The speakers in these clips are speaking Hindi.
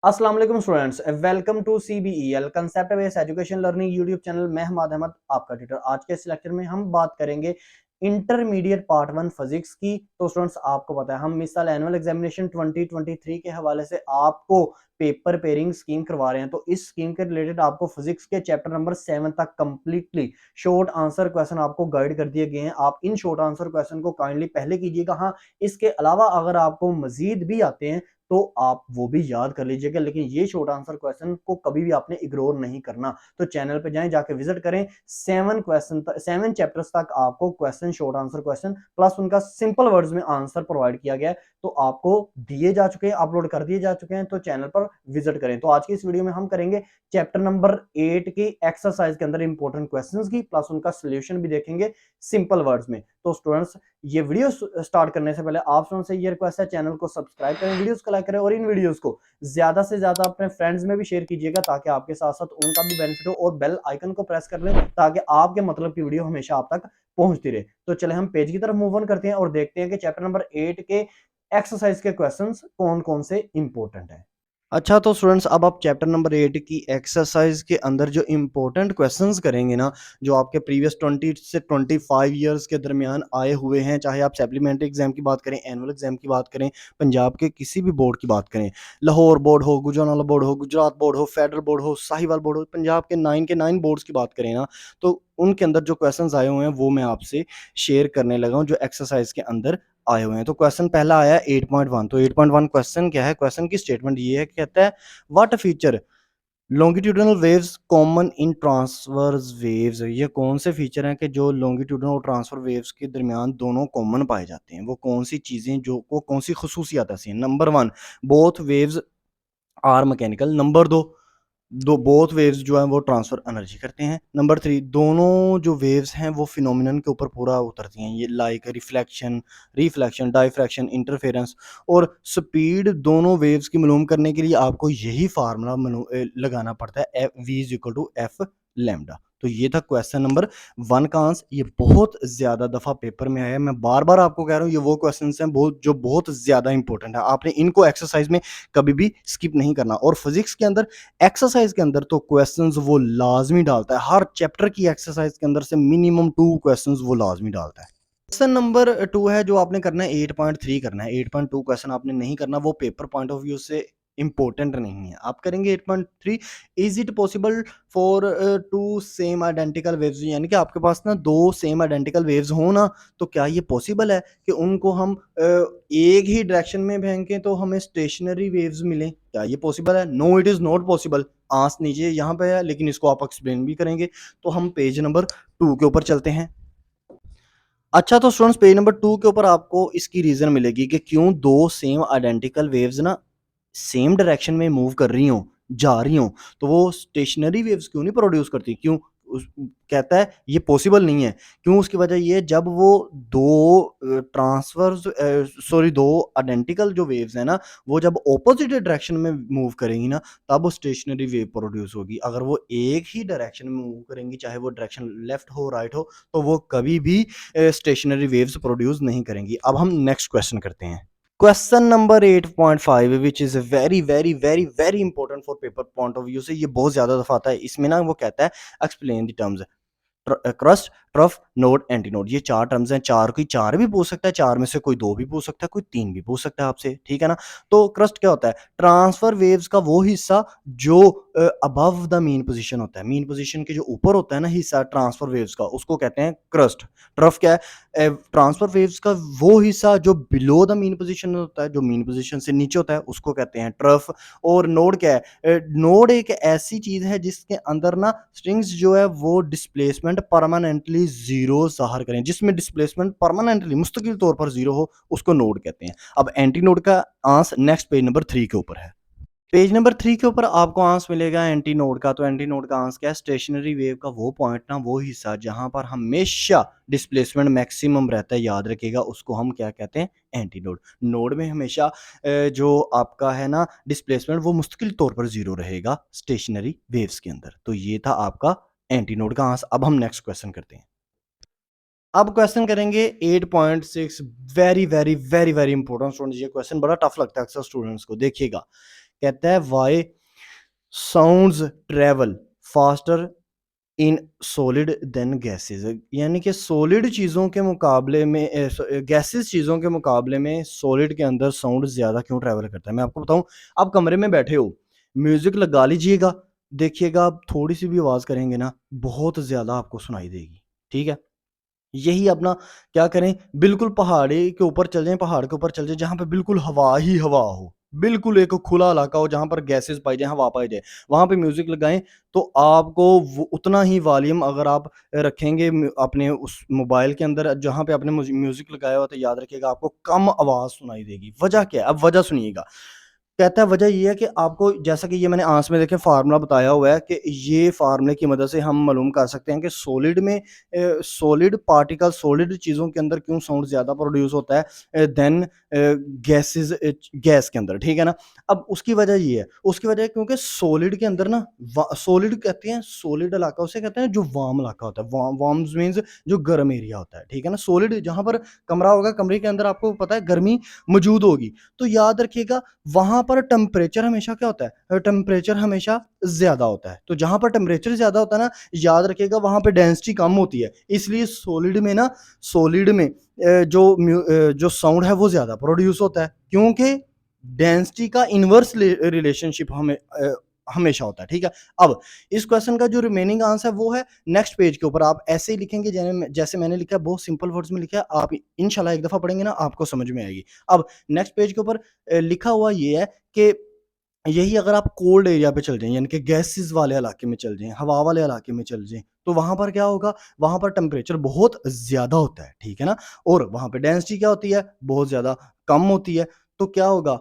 अस्सलाम वालेकुम students, welcome to CBEL concept based education learning YouTube channel. मैं हमाद अहमद आपका ट्यूटर। आज के इस लेक्चर में हम बात करेंगे इंटरमीडिएट पार्ट 1 फिजिक्स की। तो स्टूडेंट्स, आपको पता है हम इस साल एनुअल एग्जामिनेशन 2023 के हवाले से आपको पेपर पेयरिंग स्कीम करवा रहे हैं। तो इस स्कीम के रिलेटेड आपको फिजिक्स के चैप्टर नंबर 7 तक कंप्लीटली शॉर्ट आंसर क्वेश्चन आपको गाइड कर दिए गए हैं। आप इन शॉर्ट आंसर क्वेश्चन को काइंडली पहले कीजिएगा। हाँ, इसके अलावा अगर आपको मजीद भी आते हैं तो आप वो भी याद कर लीजिएगा, लेकिन ये शॉर्ट आंसर क्वेश्चन को कभी भी आपने इग्नोर नहीं करना। तो चैनल पे जाएं, जाके विजिट करें। 7 चैप्टर्स तक आपको question, short answer question plus उनका सिंपल वर्ड्स में आंसर प्रोवाइड किया गया है। तो आपको दिए जा चुके हैं, अपलोड कर दिए जा चुके हैं। तो चैनल पर विजिट करें। तो आज की इस वीडियो में हम करेंगे चैप्टर नंबर 8 की एक्सरसाइज के अंदर इंपॉर्टेंट क्वेश्चंस की प्लस उनका सोल्यूशन भी देखेंगे सिंपल वर्ड्स में। तो स्टूडेंट्स, ये वीडियो स्टार्ट करने से पहले आप से ये रिक्वेस्ट है, चैनल को सब्सक्राइब करें, वीडियोस को लाइक करें और इन वीडियोस को ज्यादा से ज्यादा अपने फ्रेंड्स में भी शेयर कीजिएगा ताकि आपके साथ साथ उनका भी बेनिफिट हो। और बेल आइकन को प्रेस कर लें ताकि आपके मतलब की वीडियो हमेशा आप तक पहुंचती रहे। तो चले हम पेज की तरफ मूव ऑन करते हैं और देखते हैं कि चैप्टर नंबर 8 के एक्सरसाइज के क्वेश्चंस कौन कौन से इंपॉर्टेंट है। अच्छा, तो स्टूडेंट्स, अब आप चैप्टर नंबर 8 की एक्सरसाइज के अंदर जो इंपॉर्टेंट क्वेश्चंस करेंगे ना, जो आपके प्रीवियस 20 से 25 इयर्स के दरमियान आए हुए हैं, चाहे आप सप्लीमेंट्री एग्जाम की बात करें, एनुअल एग्जाम की बात करें, पंजाब के किसी भी बोर्ड की बात करें, लाहौर बोर्ड हो, गुजरातवाला बोर्ड हो, गुजरात बोर्ड हो, फेडरल बोर्ड हो, साहिवाल बोर्ड हो, पंजाब के 9 बोर्ड्स की बात करें ना, तो उनके अंदर जो क्वेश्चंस आए हुए हैं वो मैं आपसे शेयर करने लगा हूं, जो एक्सरसाइज के अंदर आए हुए हैं। तो क्वेश्चन पहला आया 8.1। तो 8.1 क्वेश्चन क्या है? क्वेश्चन की स्टेटमेंट ये है, कहता है what feature longitudinal waves common in transverse waves. ये कौन से फीचर हैं कि जो लॉन्गिट्यूडनल और ट्रांसफर वेव्स के दरमियान दोनों कॉमन पाए जाते हैं? वो कौन सी चीजें, जो वो कौन सी खसूसियात ऐसी हैं? Number 1, both waves are mechanical. Number 2, दो बोथ वेव्स जो हैं वो ट्रांसफर एनर्जी करते हैं। नंबर 3, दोनों जो वेव्स हैं वो फिनोमिनन के ऊपर पूरा उतरती हैं, ये like reflection, reflection, diffraction, interference और स्पीड। दोनों वेव्स की मालूम करने के लिए आपको यही फार्मूला लगाना पड़ता है, v is equal to f lambda. तो ये था क्वेश्चन नंबर 1 का आंसर। ये बहुत ज्यादा दफा पेपर में आया है, मैं बार बार आपको कह रहा हूँ, ये वो क्वेश्चन हैं बहुत जो बहुत ज्यादा इंपॉर्टेंट है। आपने इनको एक्सरसाइज में कभी भी स्किप नहीं करना। और फिजिक्स के अंदर एक्सरसाइज के अंदर तो क्वेश्चंस वो लाजमी डालता है, हर चैप्टर की एक्सरसाइज के अंदर से मिनिमम 2 क्वेश्चंस वो लाजमी डालता है। क्वेश्चन नंबर 2 है जो आपने करना है, 8.3 करना है। 8.2 क्वेश्चन आपने नहीं करना, वो पेपर पॉइंट ऑफ व्यू से इंपॉर्टेंट नहीं है। आप करेंगे 8.3, is it possible for two same identical waves. यानी कि आपके पास ना दो सेम आइडेंटिकल वेव्स हो ना, तो क्या ये पॉसिबल है कि उनको हम एक ही डायरेक्शन में फेंकें तो हमें स्टेशनरी वेव्स मिलें? क्या ये पॉसिबल है? No, it is not possible. Answer नीचे यहाँ पे है, लेकिन इसको आप एक्सप्लेन भी करेंगे। तो हम पेज नंबर 2 के ऊपर चलते हैं। अच्छा, तो स्टूडेंट्स, पेज नंबर 2 के ऊपर आपको इसकी रीजन मिलेगी कि क्यों दो सेम आइडेंटिकल वेव्स ना सेम डायरेक्शन में मूव कर रही हो, जा रही हो, तो वो स्टेशनरी वेव्स क्यों नहीं प्रोड्यूस करती? क्यों? कहता है ये पॉसिबल नहीं है। क्यों? उसकी वजह ये है, जब वो दो ट्रांसफर्स सॉरी दो आइडेंटिकल जो वेव्स हैं ना, वो जब ऑपोजिट डायरेक्शन में मूव करेंगी ना, तब वो स्टेशनरी वेव प्रोड्यूस होगी। अगर वो एक ही डायरेक्शन में मूव करेंगी, चाहे वो डायरेक्शन लेफ्ट हो, राइट हो, तो वो कभी भी स्टेशनरी वेव्स प्रोड्यूस नहीं करेंगी। अब हम नेक्स्ट क्वेश्चन करते हैं। Question number 8.5, which is very very very very important for paper point of view से। ये बहुत ज्यादा दफा आता है। इसमें ना वो कहता है explain the terms crust, trough, node, antinode. ये 4 टर्म्स हैं। 4 की 4 भी पूछ सकता है, 4 में से कोई 2 भी पूछ सकता है, कोई 3 भी पूछ सकता है आपसे, ठीक है ना? तो क्रस्ट क्या होता है? ट्रांसफर वेव्स का वो हिस्सा जो अबव द मीन पोजीशन होता है। मीन पोजीशन के जो ऊपर होता है ना हिस्सा ट्रांसफर वेव्स का, उसको कहते हैं क्रस्ट। ट्रफ क्या है? ट्रांसफर वेव्स का वो हिस्सा जो बिलो द मीन पोजीशन होता है, जो मीन पोजीशन से नीचे होता है, उसको कहते हैं ट्रफ। और नोड क्या है? नोड एक ऐसी चीज है जिसके अंदर ना स्ट्रिंग्स जो है वो डिस्प्लेसमेंट परमानेंटली जीरो जाहिर करें। जिसमें डिस्प्लेसमेंट परमानेंटली मुस्तकिल तौर पर जीरो हो, उसको नोड कहते हैं। अब एंटी नोड का आंसर नेक्स्ट पेज नंबर 3 के ऊपर है। पेज नंबर 3 के ऊपर आपको आंसर मिलेगा एंटी नोड का। तो एंटी नोड का आंसर क्या है? स्टेशनरी वेव का वो पॉइंट ना, वो हिस्सा जहां पर हमेशा डिस्प्लेसमेंट मैक्सिमम रहता है, याद रखिएगा, उसको हम क्या कहते हैं? Anti node. नोड में हमेशा जो आपका है ना डिस्प्लेसमेंट, वो मुस्तकिल तौर पर जीरो रहेगा स्टेशनरी वेव्स के अंदर। तो ये था आपका एंटी नोड का आंसर। अब हम नेक्स्ट क्वेश्चन करते हैं। अब क्वेश्चन करेंगे 8.6। Very very very very important student, ये क्वेश्चन बड़ा टफ लगता है अक्सर स्टूडेंट्स को। देखिएगा, कहता है why sounds travel faster in solid than gases, यानी कि सॉलिड चीज़ों के मुकाबले में गैसेस चीज़ों के मुकाबले में सॉलिड के अंदर साउंड ज़्यादा क्यों ट्रैवल करता है। मैं आपको बताऊं, आप कमरे में बैठे हो, म्यूजिक लगा लीजिएगा, देखिएगा आप थोड़ी सी भी आवाज़ करेंगे ना, बहुत ज़्यादा आपको सुनाई देगी। ठीक है, यही अपना क्या करें, बिल्कुल पहाड़ी के ऊपर चल जाएँ, पहाड़ के ऊपर चल जाएँ जहाँ पे बिल्कुल हवा ही हवा हो, बिल्कुल एक खुला इलाका हो जहाँ पर गैसेज़ पाई जाएँ, हवा पाई जाए, वहाँ पे म्यूज़िक लगाएँ तो आपको वो उतना ही वॉल्यूम अगर आप रखेंगे अपने उस मोबाइल के अंदर जहाँ पे आपने म्यूज़िक लगाया हो, तो याद रखिएगा आपको कम आवाज़ सुनाई देगी। वजह क्या है? अब वजह सुनिएगा। कहता है वजह ये है कि आपको, जैसा कि ये मैंने आंस में देखें फार्मूला बताया हुआ है कि ये फार्मूले की मदद से हम मालूम कर सकते हैं कि सॉलिड में सॉलिड पार्टिकल, सॉलिड चीज़ों के अंदर क्यों साउंड ज़्यादा प्रोड्यूस होता है देन गैसेस, गैस के अंदर। ठीक है ना, अब उसकी वजह ये है, उसकी वजह है क्योंकि सॉलिड के अंदर ना, सॉलिड कहते हैं, सॉलिड इलाका उसे कहते हैं जो वार्म इलाका होता है, वार्म मीन्स जो गर्म एरिया होता है। ठीक है ना, सॉलिड जहाँ पर कमरा होगा, कमरे के अंदर आपको पता है गर्मी मौजूद होगी, तो याद रखिएगा वहाँ पर टेम्परेचर हमेशा क्या होता है, टेम्परेचर हमेशा ज़्यादा होता है। तो जहाँ पर टेम्परेचर ज़्यादा होता है ना, याद रखिएगा वहाँ पे डेंसिटी कम होती है। इसलिए सॉलिड में ना, सॉलिड में जो साउंड है वो ज़्यादा प्रोड्यूस होता है, क्योंकि डेंसिटी का इन्वर्स रिलेशनशिप हमेशा होता है। ठीक है, अब इस क्वेश्चन का जो रिमेनिंग आंसर है वो है नेक्स्ट पेज के ऊपर। आप ऐसे ही लिखेंगे जैसे मैंने लिखा है, बहुत सिंपल वर्ड्स में लिखा है, आप इंशाल्लाह एक दफ़ा पढ़ेंगे ना आपको समझ में आएगी। अब नेक्स्ट पेज के ऊपर लिखा हुआ ये है कि यही अगर आप कोल्ड एरिया पे चल जाएँ, यानी कि गैसेज़ वाले इलाके में चल जाएँ, हवा वाले इलाके में चल जाएँ, तो वहाँ पर क्या होगा, वहाँ पर टेम्परेचर बहुत ज़्यादा होता है, ठीक है ना? और वहाँ पे डेंसिटी क्या होती है, बहुत ज़्यादा कम होती है, तो क्या होगा,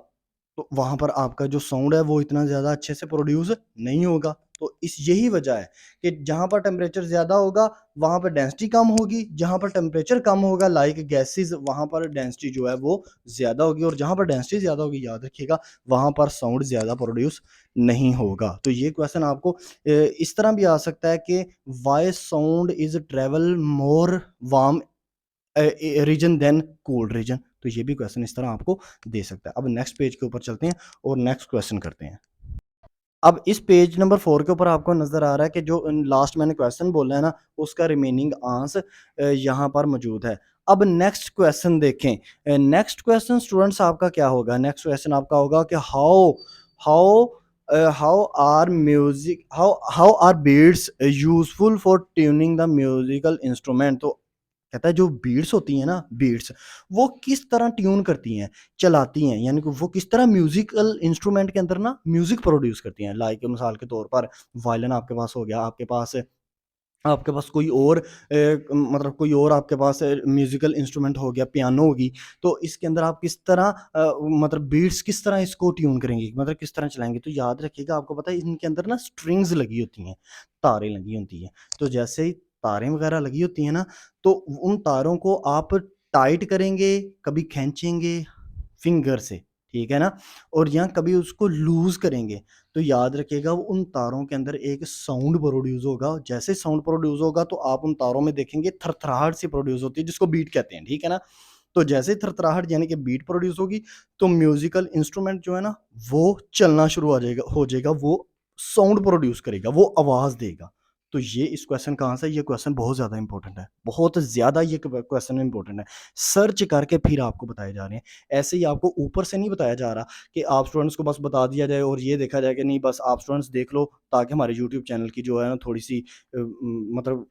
तो वहाँ पर आपका जो साउंड है वो इतना ज़्यादा अच्छे से प्रोड्यूस नहीं होगा। तो इस यही वजह है कि जहाँ पर टेम्परेचर ज़्यादा होगा, वहाँ पर डेंसिटी कम होगी, जहाँ पर टेम्परेचर कम होगा लाइक गैसेज़, वहाँ पर डेंसिटी जो है वो ज़्यादा होगी, और जहाँ पर डेंसिटी ज़्यादा होगी, याद रखिएगा वहाँ पर साउंड ज़्यादा प्रोड्यूस नहीं होगा। तो ये क्वेश्चन आपको इस तरह भी आ सकता है कि why sound is travel more warm region than cold region. तो ये भी क्वेश्चन इस तरह आपको दे सकता है। अब नेक्स्ट पेज के ऊपर चलते हैं और नेक्स्ट क्वेश्चन करते हैं। अब इस पेज नंबर 4 के ऊपर आपको नज़र आ रहा है कि जो लास्ट मैंने क्वेश्चन बोला है ना, उसका रिमेनिंग आंसर यहाँ पर मौजूद है। अब नेक्स्ट क्वेश्चन देखें। नेक्स्ट क्वेश्चन स्टूडेंट्स आपका क्या होगा? नेक्स्ट क्वेश्चन आपका होगा कि how how are beats useful for tuning the musical instrument. तो कहता है जो बीट्स होती हैं ना, बीट्स वो किस तरह ट्यून करती हैं, चलाती हैं, यानी कि वो किस तरह म्यूज़िकल इंस्ट्रूमेंट के अंदर ना म्यूज़िक प्रोड्यूस करती हैं। लाइक मिसाल के तौर पर वायलिन आपके पास हो गया, आपके पास कोई और मतलब कोई और आपके पास म्यूज़िकल इंस्ट्रूमेंट हो गया, पियानो होगी, तो इसके अंदर आप किस तरह मतलब बीट्स किस तरह इसको ट्यून करेंगे, मतलब किस तरह चलाएँगे? तो याद रखिएगा आपको पता है इनके अंदर ना स्ट्रिंग्स लगी होती हैं, तारें लगी होती हैं। तो जैसे ही तारें वगैरह लगी होती हैं ना, तो उन तारों को आप टाइट करेंगे, कभी खींचेंगे फिंगर से, ठीक है ना? और या कभी उसको लूज़ करेंगे, तो याद रखिएगा वो उन तारों के अंदर एक साउंड प्रोड्यूस होगा। जैसे साउंड प्रोड्यूस होगा तो आप उन तारों में देखेंगे थरथराहट सी प्रोड्यूस होती है, जिसको बीट कहते हैं, ठीक है ना? तो जैसे ही थरथराहट यानी कि बीट प्रोड्यूस होगी, तो म्यूज़िकल इंस्ट्रूमेंट जो है ना, वो चलना शुरू हो जाएगा, वो साउंड प्रोड्यूस करेगा, वो आवाज़ देगा। तो ये इस क्वेश्चन का आंसर, ये क्वेश्चन बहुत ज़्यादा इंपॉर्टेंट है, बहुत ज़्यादा ये क्वेश्चन इंपॉर्टेंट है। सर्च करके फिर आपको बताए जा रहे हैं। ऐसे ही आपको ऊपर से नहीं बताया जा रहा कि आप स्टूडेंट्स को बस बता दिया जाए और ये देखा जाए कि नहीं बस आप स्टूडेंट्स देख लो ताकि हमारे यूट्यूब चैनल की जो है ना थोड़ी-सी मतलब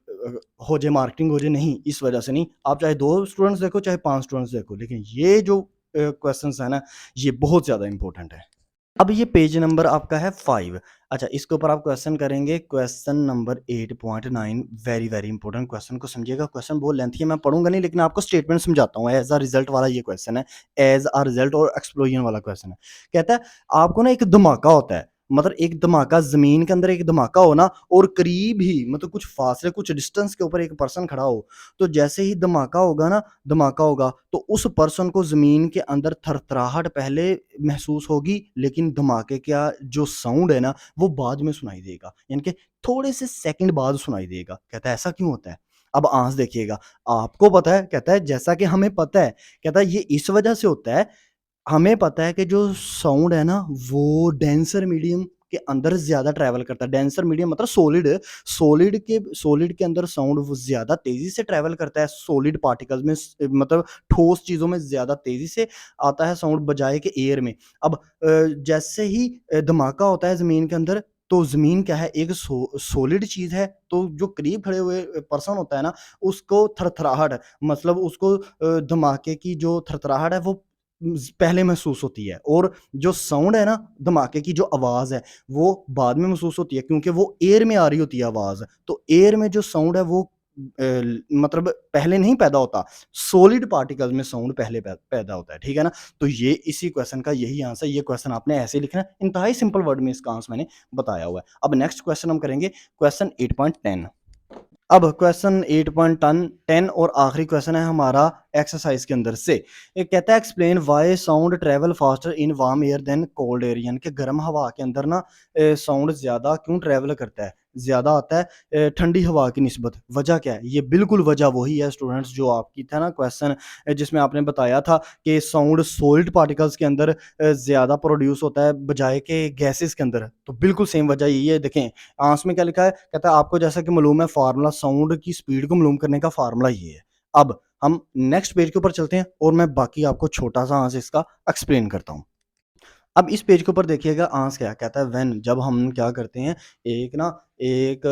हो जाए, मार्केटिंग हो जाए, नहीं, इस वजह से नहीं। आप चाहे 2 स्टूडेंट्स देखो, चाहे 5 स्टूडेंट्स देखो, लेकिन ये जो क्वेश्चंस है ना, ये बहुत ज़्यादा इंपॉर्टेंट है। अब ये पेज नंबर आपका है 5। अच्छा, इसके ऊपर आप क्वेश्चन करेंगे, question number 8.9, very very important question को समझिएगा। क्वेश्चन बहुत लेंथी है, मैं पढ़ूंगा नहीं लेकिन आपको स्टेटमेंट समझाता हूँ। एज अ रिजल्ट वाला ये क्वेश्चन है, एज अ रिजल्ट और एक्सप्लोजन वाला क्वेश्चन है। कहता है आपको ना एक धमाका होता है, मतलब एक धमाका, जमीन के अंदर एक धमाका हो ना, और करीब ही मतलब कुछ फासले, कुछ डिस्टेंस के ऊपर एक पर्सन खड़ा हो, तो जैसे ही धमाका होगा ना, धमाका होगा तो उस पर्सन को ज़मीन के अंदर थरथराहट पहले महसूस होगी, लेकिन धमाके का जो साउंड है ना, वो बाद में सुनाई देगा, यानी कि थोड़े से सेकंड बाद सुनाई देगा। कहता है ऐसा क्यों होता है? अब आंसर देखिएगा, आपको पता है, कहता है जैसा कि हमें पता है, कहता है ये इस वजह से होता है हमें पता है कि जो साउंड है ना वो डेंसर मीडियम के अंदर ज़्यादा ट्रैवल करता है। डेंसर मीडियम मतलब सॉलिड के अंदर साउंड वो ज़्यादा तेज़ी से ट्रैवल करता है। सॉलिड पार्टिकल्स में मतलब ठोस चीज़ों में ज़्यादा तेज़ी से आता है साउंड बजाए कि एयर में। अब जैसे ही धमाका होता है ज़मीन के अंदर, तो ज़मीन क्या है, एक सॉलिड चीज़ है, तो जो करीब खड़े हुए पर्सन होता है ना, उसको थरथराहट मतलब उसको धमाके की जो थरथराहट है वो पहले महसूस होती है, और जो साउंड है ना, धमाके की जो आवाज़ है, वो बाद में महसूस होती है क्योंकि वो एयर में आ रही होती है आवाज़। तो एयर में जो साउंड है वो मतलब पहले नहीं पैदा होता, सॉलिड पार्टिकल्स में साउंड पहले पैदा होता है, ठीक है ना? तो ये इसी क्वेश्चन का यही आंसर, ये क्वेश्चन आपने ऐसे ही लिखना है, इंतहाई सिंपल वर्ड में इसका आंसर मैंने बताया हुआ है। अब नेक्स्ट क्वेश्चन हम करेंगे क्वेश्चन 8.10। अब क्वेश्चन 8.10 और आखिरी क्वेश्चन है हमारा एक्सरसाइज के अंदर से। ये कहता है explain why sound travel faster in warm air than cold air, यानी कि गर्म हवा के अंदर ना साउंड ज़्यादा क्यों ट्रैवल करता है, ज़्यादा आता है ठंडी हवा की निस्बत, वजह क्या है? ये बिल्कुल वजह वही है स्टूडेंट्स जो आपकी था ना क्वेश्चन जिसमें आपने बताया था कि साउंड सॉलिड पार्टिकल्स के अंदर ज़्यादा प्रोड्यूस होता है बजाय के गैसेस के अंदर। तो बिल्कुल सेम वजह यही है, देखें आंसर में क्या लिखा है, कहता है आपको जैसा कि मालूम है फार्मूला, साउंड की स्पीड को मालूम करने का फार्मूला ये है। अब हम नेक्स्ट पेज के ऊपर चलते हैं और मैं बाकी आपको छोटा-सा आंसर इसका एक्सप्लेन करता हूँ। अब इस पेज के ऊपर देखिएगा आंसर क्या कहता है, व्हेन जब हम क्या करते हैं, एक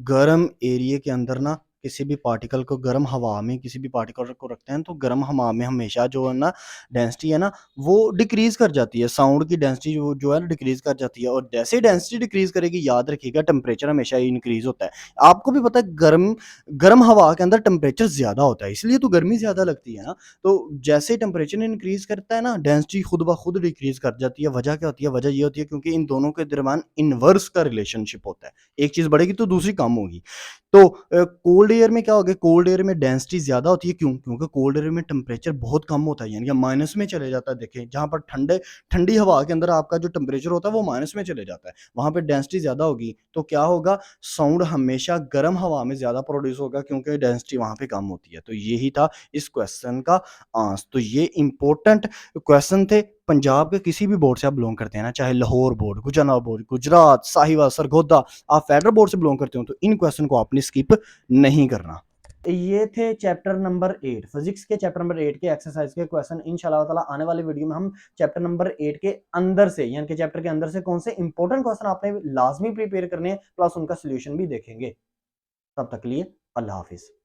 गर्म एरिया के अंदर ना किसी भी पार्टिकल को गर्म हवा में किसी भी पार्टिकल को रखते हैं, तो गर्म हवा में हमेशा जो है ना डेंसिटी है ना वो डिक्रीज कर जाती है, साउंड की डेंसिटी जो है ना डिक्रीज कर जाती है, और जैसे ही डेंसिटी डिक्रीज करेगी याद रखिएगा टेम्परेचर हमेशा इंक्रीज होता है। आपको भी पता है गर्म गर्म हवा के अंदर टेम्परेचर ज्यादा होता है, इसलिए तो गर्मी ज्यादा लगती है ना। तो जैसे ही टेम्परेचर इंक्रीज करता है ना डेंसिटी खुद ब खुद डिक्रीज कर जाती है। वजह क्या होती है? वजह ये होती है क्योंकि इन दोनों के दरमियान इनवर्स का रिलेशनशिप होता है, एक चीज बढ़ेगी तो दूसरी कम होगी। तो कोल्ड एयर में क्या होगा, कोल्ड एयर में डेंसिटी ज्यादा होती है, क्यों? क्योंकि कोल्ड एयर में टेम्परेचर बहुत कम होता है, यानी कि माइनस में चले जाता है। देखें जहां पर ठंडी हवा के अंदर आपका जो टेम्परेचर होता है वो माइनस में चले जाता है, वहां पे डेंसिटी ज्यादा होगी, तो क्या होगा, साउंड हमेशा गर्म हवा में ज्यादा प्रोड्यूस होगा क्योंकि डेंसिटी वहां पे कम होती है। तो यही था इस क्वेश्चन का आंसर। तो ये इंपॉर्टेंट क्वेश्चन थे, पंजाब के किसी भी बोर्ड से आप बिलोंग करते हैं ना, चाहे लाहौर बोर्ड, गुजरात बोर्ड, गुजरात, साहिवाल, सरगोदा, आप फेडरल बोर्ड से बिलोंग करते हो, तो इन क्वेश्चन को आपने स्किप नहीं करना। ये थे चैप्टर नंबर 8 फिजिक्स के, चैप्टर नंबर 8 के एक्सरसाइज के क्वेश्चन। इंशाल्लाह ताला आने वाली वीडियो में हम चैप्टर नंबर 8 के अंदर से, यानी कि चैप्टर के अंदर से कौन से इंपॉर्टेंट क्वेश्चन आपने लाजमी प्रिपेयर करने हैं, प्लस उनका सोल्यूशन भी देखेंगे। तब तक के लिए अल्लाह हाफिज।